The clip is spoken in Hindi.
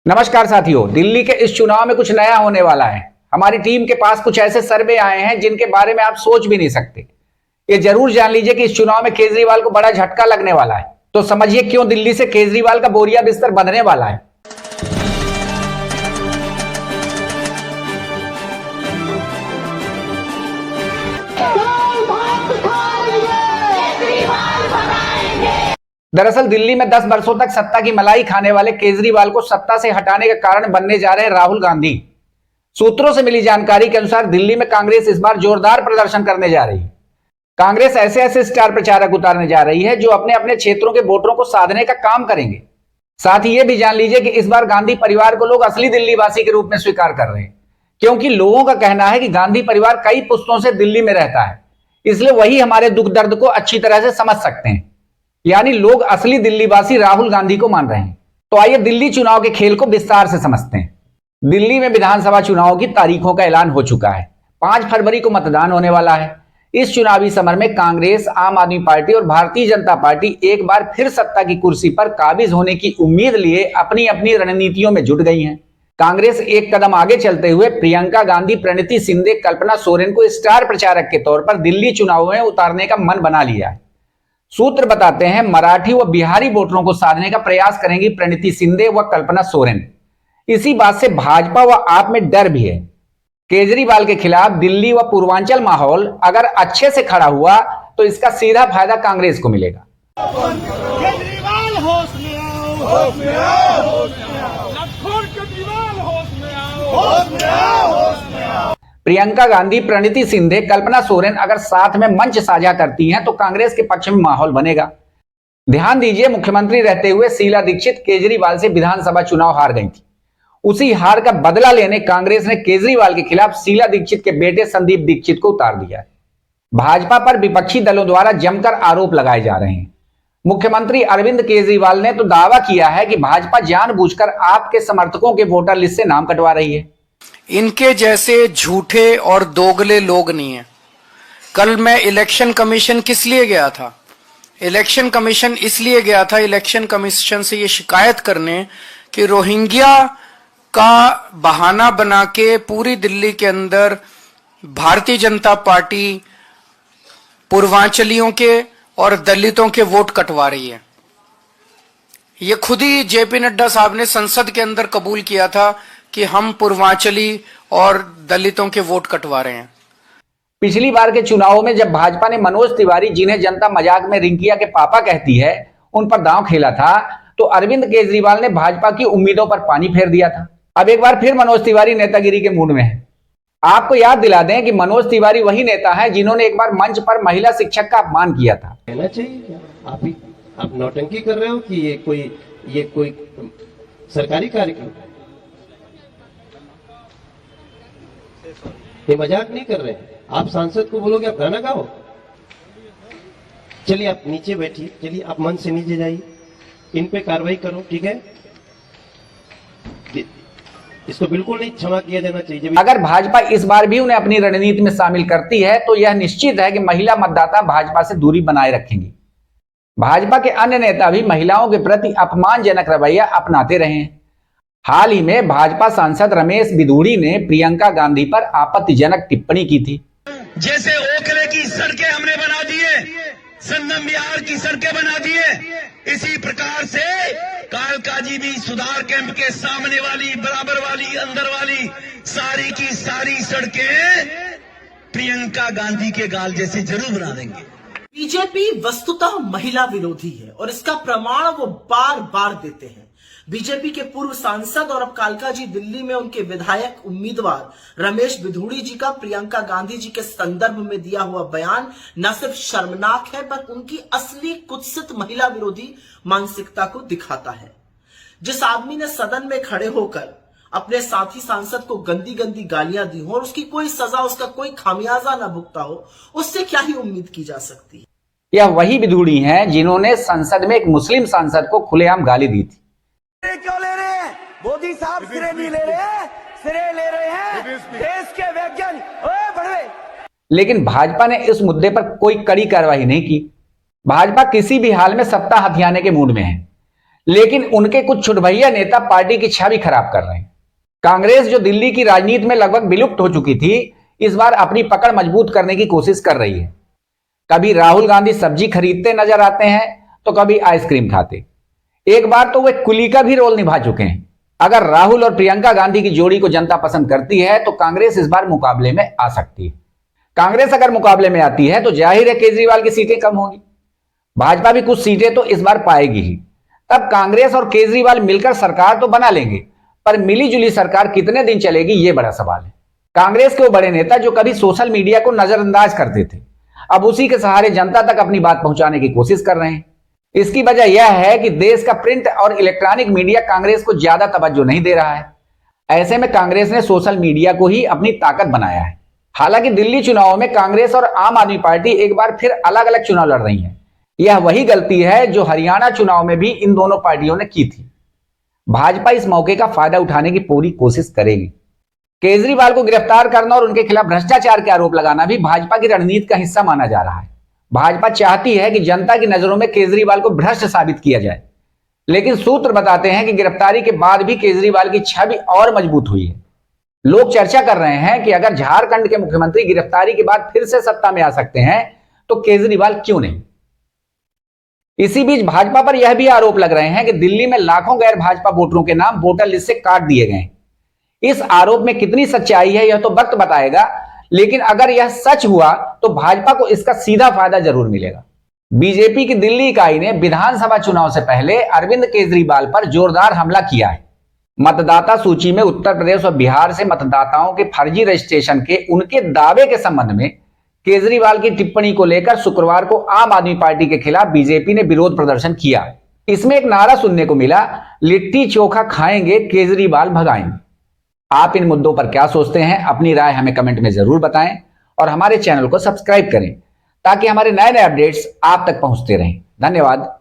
नमस्कार साथियों, दिल्ली के इस चुनाव में कुछ नया होने वाला है। हमारी टीम के पास कुछ ऐसे सर्वे आए हैं जिनके बारे में आप सोच भी नहीं सकते। ये जरूर जान लीजिए कि इस चुनाव में केजरीवाल को बड़ा झटका लगने वाला है। तो समझिए क्यों दिल्ली से केजरीवाल का बोरिया बिस्तर बंधने वाला है। दरअसल दिल्ली में 10 वर्षों तक सत्ता की मलाई खाने वाले केजरीवाल को सत्ता से हटाने का कारण बनने जा रहे हैं राहुल गांधी। सूत्रों से मिली जानकारी के अनुसार दिल्ली में कांग्रेस इस बार जोरदार प्रदर्शन करने जा रही है। कांग्रेस ऐसे ऐसे स्टार प्रचारक उतारने जा रही है जो अपने अपने क्षेत्रों के वोटरों को साधने का काम करेंगे। साथ ही यह भी जान लीजिए कि इस बार गांधी परिवार को लोग असली दिल्लीवासी के रूप में स्वीकार कर रहे हैं, क्योंकि लोगों का कहना है कि गांधी परिवार कई पुश्तों से दिल्ली में रहता है, इसलिए वही हमारे दुख दर्द को अच्छी तरह से समझ सकते हैं। यानी लोग असली दिल्लीवासी राहुल गांधी को मान रहे हैं। तो आइए दिल्ली चुनाव के खेल को विस्तार से समझते हैं। दिल्ली में विधानसभा चुनाव की तारीखों का ऐलान हो चुका है। 5 फरवरी को मतदान होने वाला है। इस चुनावी समर में कांग्रेस, आम आदमी पार्टी और भारतीय जनता पार्टी एक बार फिर सत्ता की कुर्सी पर काबिज होने की उम्मीद लिए अपनी अपनी रणनीतियों में जुट गई हैं। कांग्रेस एक कदम आगे चलते हुए प्रियंका गांधी, प्रणिति शिंदे, कल्पना सोरेन को स्टार प्रचारक के तौर पर दिल्ली चुनाव में उतारने का मन बना लिया है। सूत्र बताते हैं मराठी व बिहारी वोटरों को साधने का प्रयास करेंगी प्रणिति शिंदे व कल्पना सोरेन। इसी बात से भाजपा व आप में डर भी है। केजरीवाल के खिलाफ दिल्ली व पूर्वांचल माहौल अगर अच्छे से खड़ा हुआ तो इसका सीधा फायदा कांग्रेस को मिलेगा। केजरीवाल होश में आओ, होश में आओ, होश में आओ। केजरीवाल होश में आओ, होश में आओ, होश में आओ। प्रियंका गांधी, प्रणिति शिंदे, कल्पना सोरेन अगर साथ में मंच साझा करती हैं तो कांग्रेस के पक्ष में माहौल बनेगा। ध्यान दीजिए, मुख्यमंत्री रहते हुए शीला दीक्षित केजरीवाल से विधानसभा चुनाव हार गई थी। उसी हार का बदला लेने कांग्रेस ने केजरीवाल के खिलाफ शीला दीक्षित के बेटे संदीप दीक्षित को उतार दिया है। भाजपा पर विपक्षी दलों द्वारा जमकर आरोप लगाए जा रहे हैं। मुख्यमंत्री अरविंद केजरीवाल ने तो दावा किया है कि भाजपा जानबूझकर आपके समर्थकों के वोटर लिस्ट से नाम कटवा रही है। इनके जैसे झूठे और दोगले लोग नहीं है। कल मैं इलेक्शन कमीशन किस लिए गया था? इलेक्शन कमीशन इसलिए गया था, इलेक्शन कमीशन से ये शिकायत करने कि रोहिंग्या का बहाना बना के पूरी दिल्ली के अंदर भारतीय जनता पार्टी पूर्वांचलियों के और दलितों के वोट कटवा रही है। ये खुद ही जेपी नड्डा साहब ने संसद के अंदर कबूल किया था कि हम पूर्वांचली और दलितों के वोट कटवा रहे हैं। पिछली बार के चुनावों में जब भाजपा ने मनोज तिवारी, जिन्हें जनता मजाक में रिंकिया के पापा कहती है, उन पर दांव खेला था, तो अरविंद केजरीवाल ने भाजपा की उम्मीदों पर पानी फेर दिया था। अब एक बार फिर मनोज तिवारी नेतागिरी के मूड में है। आपको याद दिला दें कि मनोज तिवारी वही नेता है जिन्होंने एक बार मंच पर महिला शिक्षक का अपमान किया था। कहना चाहिए क्या? आप नौटंकी कर रहे हो कि ये कोई सरकारी कार्यक्रम? ये मजाक नहीं कर रहे हैं। आप सांसद को बोलोगे आप गाना गाओ? चलिए आप नीचे बैठिए, चलिए आप मंच से नीचे जाइए, इन पे कार्रवाई करो, ठीक है? इसको बिल्कुल नहीं क्षमा किया जाना चाहिए। अगर भाजपा इस बार भी उन्हें अपनी रणनीति में शामिल करती है तो यह निश्चित है कि महिला मतदाता भाजपा से दूरी बनाए रखेंगी। भाजपा के अन्य नेता भी महिलाओं के प्रति अपमानजनक रवैया अपनाते रहे हैं। हाल ही में भाजपा सांसद रमेश बिधूड़ी ने प्रियंका गांधी पर आपत्तिजनक टिप्पणी की थी। जैसे ओखले की सड़कें हमने बना दिए, संगम बिहार की सड़कें बना दिए, इसी प्रकार से कालकाजी भी सुधार कैंप के सामने वाली, बराबर वाली, अंदर वाली सारी की सारी सड़कें प्रियंका गांधी के गाल जैसे जरूर बना देंगे। बीजेपी वस्तुतः महिला विरोधी है और इसका प्रमाण वो बार बार देते हैं। बीजेपी के पूर्व सांसद और अब कालकाजी दिल्ली में उनके विधायक उम्मीदवार रमेश बिधूड़ी जी का प्रियंका गांधी जी के संदर्भ में दिया हुआ बयान न सिर्फ शर्मनाक है पर उनकी असली कुत्सित महिला विरोधी मानसिकता को दिखाता है। जिस आदमी ने सदन में खड़े होकर अपने साथी सांसद को गंदी गंदी गालियां दी हो और उसकी कोई सजा, उसका कोई खामियाजा न भुगता हो, उससे क्या ही उम्मीद की जा सकती है। यह वही बिधूड़ी हैं जिन्होंने संसद में एक मुस्लिम सांसद को खुलेआम गाली दी थी। क्यों ले रहे हैं? मोदी साहब सिरे नहीं ले रहे, सिरे ले रहे हैं देश के वैज्ञानिक। लेकिन भाजपा ने इस मुद्दे पर कोई कड़ी कार्रवाई नहीं की। भाजपा किसी भी हाल में सत्ता हथियाने के मूड में है। लेकिन उनके कुछ छुटभैया नेता पार्टी की छवि खराब कर रहे हैं। कांग्रेस जो दिल्ली की राजनीति में लगभग विलुप्त हो चुकी थी, इस बार अपनी पकड़ मजबूत करने की कोशिश कर रही है। कभी राहुल गांधी सब्जी खरीदते नजर आते हैं तो कभी आइसक्रीम खाते। एक बार तो वे कुली का भी रोल निभा चुके हैं। अगर राहुल और प्रियंका गांधी की जोड़ी को जनता पसंद करती है तो कांग्रेस इस बार मुकाबले में आ सकती है। कांग्रेस अगर मुकाबले में आती है तो जाहिर है केजरीवाल की सीटें कम होंगी। भाजपा भी कुछ सीटें तो इस बार पाएगी ही। तब कांग्रेस और केजरीवाल मिलकर सरकार तो बना लेंगे, पर मिली जुली सरकार कितने दिन चलेगी ये बड़ा सवाल है। कांग्रेस के वो बड़े नेता जो कभी सोशल मीडिया को नजरअंदाज करते थे, अब उसी के सहारे जनता तक अपनी बात पहुंचाने की कोशिश कर रहे हैं। इसकी वजह यह है कि देश का प्रिंट और इलेक्ट्रॉनिक मीडिया कांग्रेस को ज्यादा तवज्जो नहीं दे रहा है। ऐसे में कांग्रेस ने सोशल मीडिया को ही अपनी ताकत बनाया है। हालांकि दिल्ली चुनाव में कांग्रेस और आम आदमी पार्टी एक बार फिर अलग अलग चुनाव लड़ रही हैं। यह वही गलती है जो हरियाणा चुनाव में भी इन दोनों पार्टियों ने की थी। भाजपा इस मौके का फायदा उठाने की पूरी कोशिश करेगी। केजरीवाल को गिरफ्तार करना और उनके खिलाफ भ्रष्टाचार के आरोप लगाना भी भाजपा की रणनीति का हिस्सा माना जा रहा है। भाजपा चाहती है कि जनता की नजरों में केजरीवाल को भ्रष्ट साबित किया जाए, लेकिन सूत्र बताते हैं कि गिरफ्तारी के बाद भी केजरीवाल की छवि और मजबूत हुई है। लोग चर्चा कर रहे हैं कि अगर झारखंड के मुख्यमंत्री गिरफ्तारी के बाद फिर से सत्ता में आ सकते हैं तो केजरीवाल क्यों नहीं। इसी बीच भाजपा पर यह भी आरोप लग रहे हैं कि दिल्ली में लाखों गैर भाजपा वोटरों के नाम वोटर लिस्ट से काट दिए गए। इस आरोप में कितनी सच्चाई है यह तो वक्त बताएगा, लेकिन अगर यह सच हुआ तो भाजपा को इसका सीधा फायदा जरूर मिलेगा। बीजेपी की दिल्ली इकाई ने विधानसभा चुनाव से पहले अरविंद केजरीवाल पर जोरदार हमला किया है। मतदाता सूची में उत्तर प्रदेश और बिहार से मतदाताओं के फर्जी रजिस्ट्रेशन के उनके दावे के संबंध में केजरीवाल की टिप्पणी को लेकर शुक्रवार को आम आदमी पार्टी के खिलाफ बीजेपी ने विरोध प्रदर्शन किया। इसमें एक नारा सुनने को मिला, लिट्टी चोखा खाएंगे केजरीवाल भगाएंगे। आप इन मुद्दों पर क्या सोचते हैं? अपनी राय हमें कमेंट में जरूर बताएं और हमारे चैनल को सब्सक्राइब करें ताकि हमारे नए नए अपडेट्स आप तक पहुंचते रहें। धन्यवाद।